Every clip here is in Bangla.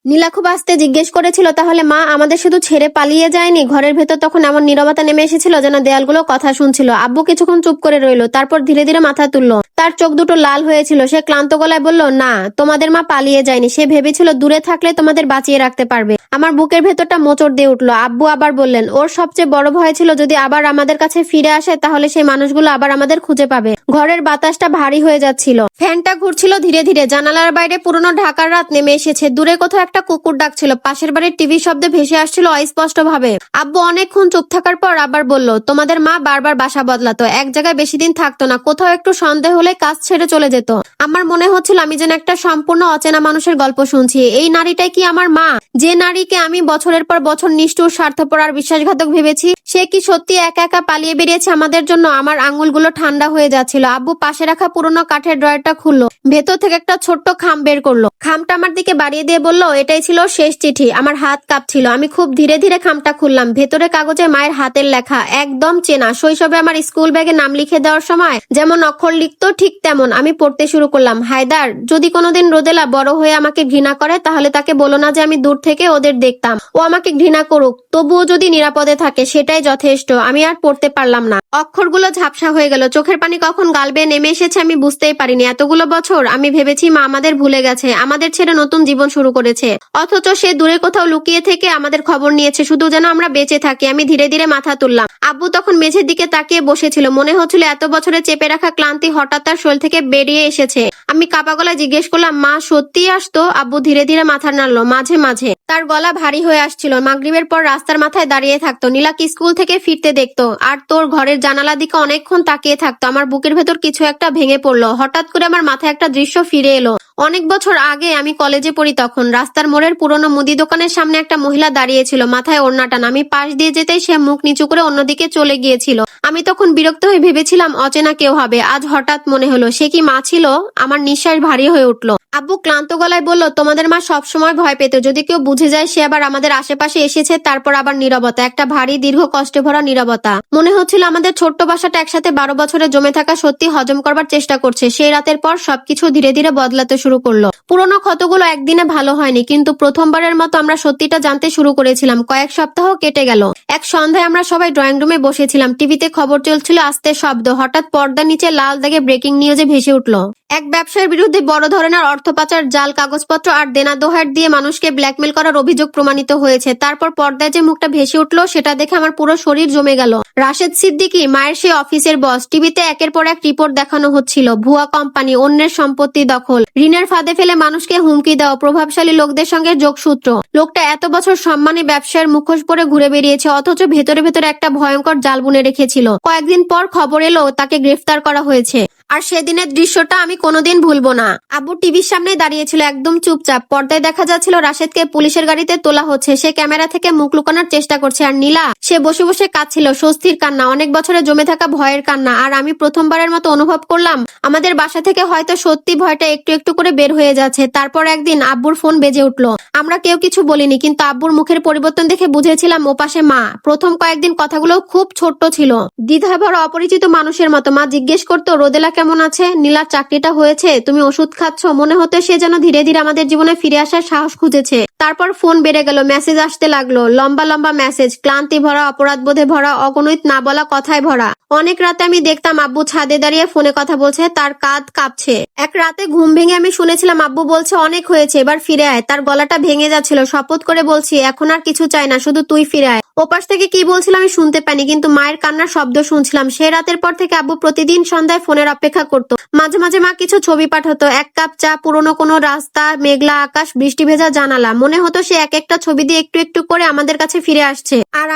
নীলা খুব আস্তে জিজ্ঞেস করেছিল, তাহলে মা আমাদের শুধু ছেড়ে পালিয়ে যায়নি? ঘরের ভেতর তখন এমন নীরবতা নেমে এসেছিল যেন দেয়ালগুলো কথা শুনছিল। আব্বু কিছুক্ষণ চুপ করে রইল, তারপর ধীরে ধীরে মাথা তুললো। তার চোখ দুটো লাল হয়েছিল। সে ক্লান্ত গলায় বলল, না, তোমাদের মা পালিয়ে যায়নি। সে ভেবেছিল দূরে থাকলে তোমাদের বাঁচিয়ে রাখতে পারবে। আমার বুকের ভেতরটা মোচড় দিয়ে উঠলো। আব্বু আবার বললেন, ওর সবচেয়ে বড় ভয় ছিল যদি আবার আমাদের কাছে ফিরে আসে তাহলে সেই মানুষগুলো আবার আমাদের খুঁজে পাবে। ঘরের বাতাসটা ভারী হয়ে যাচ্ছিল, ফ্যানটা ঘুরছিল ধীরে ধীরে। জানালার বাইরে পুরনো ঢাকার রাত নেমে এসেছে। দূরে কোথাও একটা কুকুর ডাকছিল। পাশের বাড়ির টিভি শব্দে ভেসে আসছিল অস্পষ্ট ভাবে। আব্বু অনেকক্ষণ চুপ থাকার পর আবার বলল, তোমাদের মা বারবার বাসা বদলাতো, এক জায়গায় বেশি দিন থাকতো না। কোথাও একটু সন্দেহ হলে কাজ ছেড়ে চলে যেত। আমার মনে হচ্ছিল আমি যেন একটা সম্পূর্ণ অচেনা মানুষের গল্প শুনছি। এই নারীটাই কি আমার মা? যে নারীকে আমি বছরের পর বছর নিষ্ঠুর, স্বার্থপর আর বিশ্বাসঘাতক ভেবেছি, সে কি সত্যি একা একা পালিয়ে বেরিয়েছে আমাদের জন্য? আমার আঙুলগুলো ঠান্ডা হয়ে যাচ্ছিল। আব্বু পাশে রাখা পুরোনো কাঠের ড্রয়ারটা খুললো, ভেতর থেকে একটা ছোট্ট খাম বের করলো। খামটা আমার দিকে বাড়িয়ে দিয়ে বলল, এটাই ছিল শেষ চিঠি। আমার হাত কাঁপছিল। আমি খুব ধীরে ধীরে খামটা খুললাম। ভেতরে কাগজে মায়ের হাতের লেখা, একদম চেনা। শৈশবে আমার স্কুল ব্যাগে নাম লিখে দেওয়ার সময় যেমন অক্ষর লিখতো ঠিক তেমন। আমি পড়তে শুরু করলাম, হায়দার, যদি কোনোদিন রোদেলা বড় হয়ে আমাকে ঘৃণা করে তাহলে তাকে বলো না যে আমি দূর থেকে ওদের দেখতাম। ও আমাকে ঘৃণা করুক, তবুও যদি নিরাপদে থাকে সেটাই যথেষ্ট। আমি আর পড়তে পারলাম না। অক্ষরগুলো ঝাপসা হয়ে গেল। চোখের পানি কখন গাল বেয়ে নেমে এসেছে আমি বুঝতেই পারিনি। এতগুলো বছর আমি ভেবেছি মা আমাদের ভুলে গেছে, আমাদের ছেড়ে নতুন জীবন শুরু করেছে, অথচ সে দূরে কোথাও লুকিয়ে থেকে আমাদের খবর নিয়েছে শুধু যেন আমরা বেঁচে থাকি। আমি ধীরে ধীরে মাথা তুললাম। আব্বু তখন মেঝের দিকে তাকিয়ে বসেছিল। মনে হচ্ছিল এত বছরে চেপে রাখা ক্লান্তি হঠাৎ তার শরীর থেকে বেরিয়ে এসেছে। আমি কাপা গলায় জিজ্ঞেস করলাম, মা সত্যিই আসতো? আব্বু ধীরে ধীরে মাথা নাড়লো, মাঝে মাঝে। তার গলা ভারী হয়ে আসছিল। মাগরিবের পর রাস্তার মাথায় দাঁড়িয়ে থাকতো, নীলাকে স্কুল থেকে ফিরতে দেখতো, আর তোর ঘরের জানালা দিকে অনেকক্ষণ তাকিয়ে থাকতো। আমার বুকের ভেতর কিছু একটা ভেঙে পড়লো। হঠাৎ করে আমার মাথায় একটা দৃশ্য ফিরে এলো। অনেক বছর আগে আমি কলেজে পড়ি তখন। রাস্তার মোড়ের পুরনো মুদি দোকানের সামনে একটা মহিলা দাঁড়িয়েছিল, মাথায় ওড়না টান। আমি পাশ দিয়ে যেতেই সে মুখ নিচু করে অন্যদিকে চলে গিয়েছিল। আমি তখন বিরক্ত হয়ে ভেবেছিলাম অচেনা কেউ হবে। আজ হঠাৎ মনে হলো সে কি মা ছিল। আমার নিঃশ্বাস ভারী হয়ে উঠলো। আব্বু ক্লান্ত গলায় বলল, তোমাদের মা সবসময় ভয় পেত যদি কেউ বুঝে যায় সে আবার আমাদের আশেপাশে এসেছে। তারপর আবার নীরবতা, একটা ভারী দীর্ঘ কষ্টে ভরা নীরবতা। মনে হচ্ছিল আমাদের ছোট্ট বাসাটা একসাথে 12 বছরে জমে থাকা সত্যি হজম করবার চেষ্টা করছে। সেই রাতের পর সবকিছু ধীরে ধীরে বদলাতে শুরু করলো। পুরোনো ক্ষতগুলো একদিনে ভালো হয়নি, কিন্তু প্রথমবারের মতো আমরা সত্যিটা জানতে শুরু করেছিলাম। কয়েক সপ্তাহ কেটে গেল। এক সন্ধ্যায় আমরা সবাই ড্রয়িং রুমে বসেছিলাম। টিভিতে খবর চলছিল আস্তে শব্দ। হঠাৎ পর্দার নিচে লাল দাগে ব্রেকিং নিউজে ভেসে উঠলো, এক ব্যবসায়ীর বিরুদ্ধে বড় ধরনের অর্থ পাচার, জাল কাগজপত্র আর দেনা দোহার দিয়ে মানুষকে ব্ল্যাকমেল করার অভিযোগ প্রমাণিত হয়েছে। তারপর পর্দায় যে মুখটা ভেসে উঠলো সেটা দেখে আমার পুরো শরীর জমে গেল। রাশেদ সিদ্দিকী, মায়ের সেই অফিসের বস। টিভিতে একের পর এক রিপোর্ট দেখানো হচ্ছিল, ভুয়া কোম্পানি, অন্যের সম্পত্তি দখল, ঋণের ফাঁদে ফেলে মানুষকে হুমকি দেওয়া, প্রভাবশালী লোকদের সঙ্গে যোগসূত্র। লোকটা এত বছর সম্মানী ব্যবসায়ের মুখোশ পরে ঘুরে বেরিয়েছে, অথচ ভেতরে ভেতরে একটা ভয়ঙ্কর জাল বুনে রেখেছিল। কয়েকদিন পর খবর এলো তাকে গ্রেফতার করা হয়েছে। আর সেদিনের দৃশ্যটা আমি কোনোদিন ভুলবো না। আব্বু টিভির সামনে দাঁড়িয়েছিল একদম চুপচাপ। পর্দায় দেখা যাচ্ছিল রাশেদকে পুলিশের গাড়িতে তোলা হচ্ছে। সে ক্যামেরা থেকে মুখ লুকানোর চেষ্টা করছে। আর নীলা, সে বসে বসে কাঁদছিল, স্বস্তির কান্না, অনেক বছরে জমে থাকা ভয়ের কান্না। আর আমি প্রথমবারের মতো অনুভব করলাম আমাদের বাসা থেকে হয়তো সত্যি ভয়টা একটু একটু করে বের হয়ে যাচ্ছে। তারপর একদিন আব্বুর ফোন বেজে উঠলো। আমরা কেউ কিছু বলিনি, কিন্তু আব্বুর মুখের পরিবর্তন দেখে বুঝেছিলাম ওপাশে মা। প্রথম কয়েকদিন কথাগুলো খুব ছোট্ট ছিল, দ্বিধাভরা, অপরিচিত মানুষের মতো। মা জিজ্ঞেস করতো, রোদেলা কেমন আছে? নীলার চাকরিটা হয়েছে? তুমি ওষুধ খাচ্ছ? মনে হতো সে যেন ধীরে ধীরে আমাদের জীবনে ফিরে আসার সাহস খুঁজেছে। তারপর ফোন বেড়ে গেল, মেসেজ আসতে লাগলো, লম্বা লম্বা মেসেজ, ক্লান্তি ভরা, অপরাধবোধে ভরা, অগণিত না বলা কথায় ভরা। অনেক রাতে আমি দেখতাম আব্বু ছাদে দাঁড়িয়ে ফোনে কথা বলছে, তার কাঁধ কাঁপছে। এক রাতে ঘুম ভেঙে আমি শুনেছিলাম আব্বু বলছে, অনেক হয়েছে, এবার ফিরে আয়। তার গলাটা ভেঙে যাচ্ছিল। শপথ করে বলছি, এখন আর কিছু চাই না, শুধু তুই ফিরে আয়। ওপাশ থেকে কি বলছিল আমি শুনতে পাইনি, কিন্তু মায়ের কান্নার শব্দ শুনছিলাম। সেই রাতের পর থেকে আব্বু প্রতিদিন সন্ধ্যায় ফোনের অপেক্ষা করতো। মাঝে মাঝে মা কিছু ছবি পাঠাতো, এক কাপ চা, পুরোনো কোনো রাস্তা, মেঘলা আকাশ, বৃষ্টি ভেজা জানালা। মনে হতো সে এক একটা ছবি দিয়ে একটু একটু করে আমাদের কাছে ফিরে আসছে। আর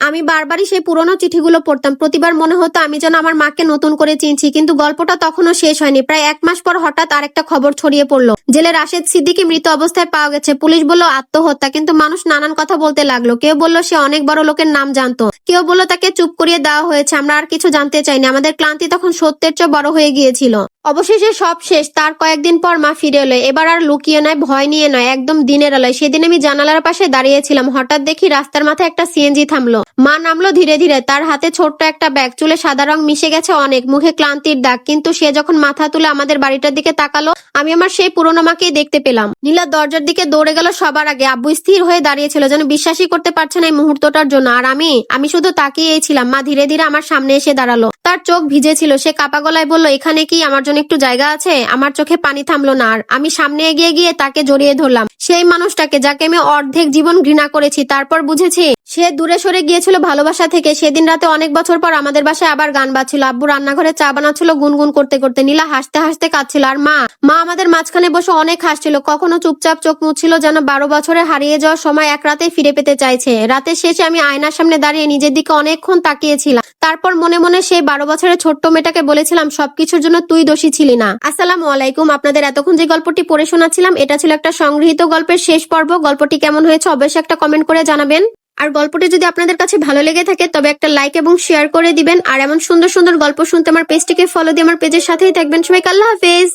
আমি বারবারই সেই পুরোনো চিঠিগুলো পড়তাম। প্রতিবার মনে হতো আমি যেন আমার মাকে নতুন করে চিনছি। কিন্তু গল্পটা তখনও শেষ হয়নি। প্রায় 1 মাস পর হঠাৎ আরেকটা খবর ছড়িয়ে পড়লো, জেলে রাশেদ সিদ্দিকী মৃত অবস্থায় পাওয়া গেছে। পুলিশ বলল আত্মহত্যা, কিন্তু মানুষ নানান কথা বলতে লাগলো। কেউ বলল সে অনেক বড় লোকের নাম জানতো। কেউ বললো তাকে চুপ করিয়ে দেওয়া হয়েছে, আমরা আর কিছু জানতে চাইনি। আমাদের ক্লান্তি তখন সত্যের চেয়ে বড় হয়ে গিয়েছিল। অবশেষে সব শেষ। তার কয়েকদিন পর মা ফিরে এলো, এবার আর লুকিয়ে নয়, ভয় নিয়ে নয়, একদম দিনের আলোয়। সেদিন আমি জানালার পাশে দাঁড়িয়েছিলাম, হঠাৎ দেখি রাস্তার মাথায় একটা সিএনজি থামলো। মা নামলো ধীরে ধীরে, তার হাতে ছোট্ট একটা ব্যাগ, চুলে সাদা রং মিশে গেছে অনেক, মুখে ক্লান্তির দাগ। কিন্তু সে যখন মাথা তুলে আমাদের বাড়িটার দিকে তাকালো, আমি আমার সেই পুরনো মাকেই দেখতে পেলাম। নীলা দরজার দিকে দৌড়ে গেল সবার আগে। আব্বু স্থির হয়ে দাঁড়িয়েছিল, যেন বিশ্বাসই করতে পারছে না এই মুহূর্তটার জন্য। আর আমি শুধু তাকিয়েই ছিলাম। মা ধীরে ধীরে আমার সামনে এসে দাঁড়ালো, তার চোখ ভিজে ছিল। সে কাপা গলায় বলল, এখানে কি আমার জন্য একটু জায়গা আছে? আমার চোখে পানি থামলো না আর। আমি সামনে এগিয়ে গিয়ে তাকে জড়িয়ে ধরলাম, সেই মানুষটাকে যাকে আমি অর্ধেক জীবন ঘৃণা করেছি। তারপর বুঝেছি সে দূরে সরে গিয়েছিল ভালোবাসা থেকে। সেদিন রাতে অনেক বছর পর আমাদের বাসায় আবার গান বাজছিল। আব্বু রান্নাঘরে চা বানাচ্ছিল গুনগুন করতে করতে। নীলা হাসতে হাসতে কাঁদছিল, আর মা আমাদের মাঝখানে বসে অনেক হাসছিল। কখনো চুপচাপ চোখ মুছছিল, যেন 12 বছরে হারিয়ে যাওয়ার সময় এক রাতে ফিরে পেতে চাইছে। রাতের শেষে আমি আয়নার সামনে দাঁড়িয়ে নিজের দিকে অনেকক্ষণ তাকিয়েছিলাম। তারপর মনে মনে সেই 12 বছরের ছোট্ট মেয়েটাকে বলেছিলাম, সবকিছুর জন্য তুই দোষী ছিলি না। আসসালামু আলাইকুম। আপনাদের এতক্ষণ যে গল্পটি পড়ে শোনাচ্ছিলাম, এটা ছিল একটা সংগৃহীত গল্পের শেষ পর্ব। গল্পটি কেমন হয়েছে অবশ্যই একটা কমেন্ট করে জানাবেন। আর গল্পটি যদি আপনাদের কাছে ভালো লেগে থাকে তবে একটা লাইক এবং শেয়ার করে দিবেন। আর এমন সুন্দর সুন্দর গল্প শুনতে আমার পেজটিকে ফলো দিয়ে আমার পেজের সাথেই থাকবেন। সবাইকে আল্লাহ হাফেজ।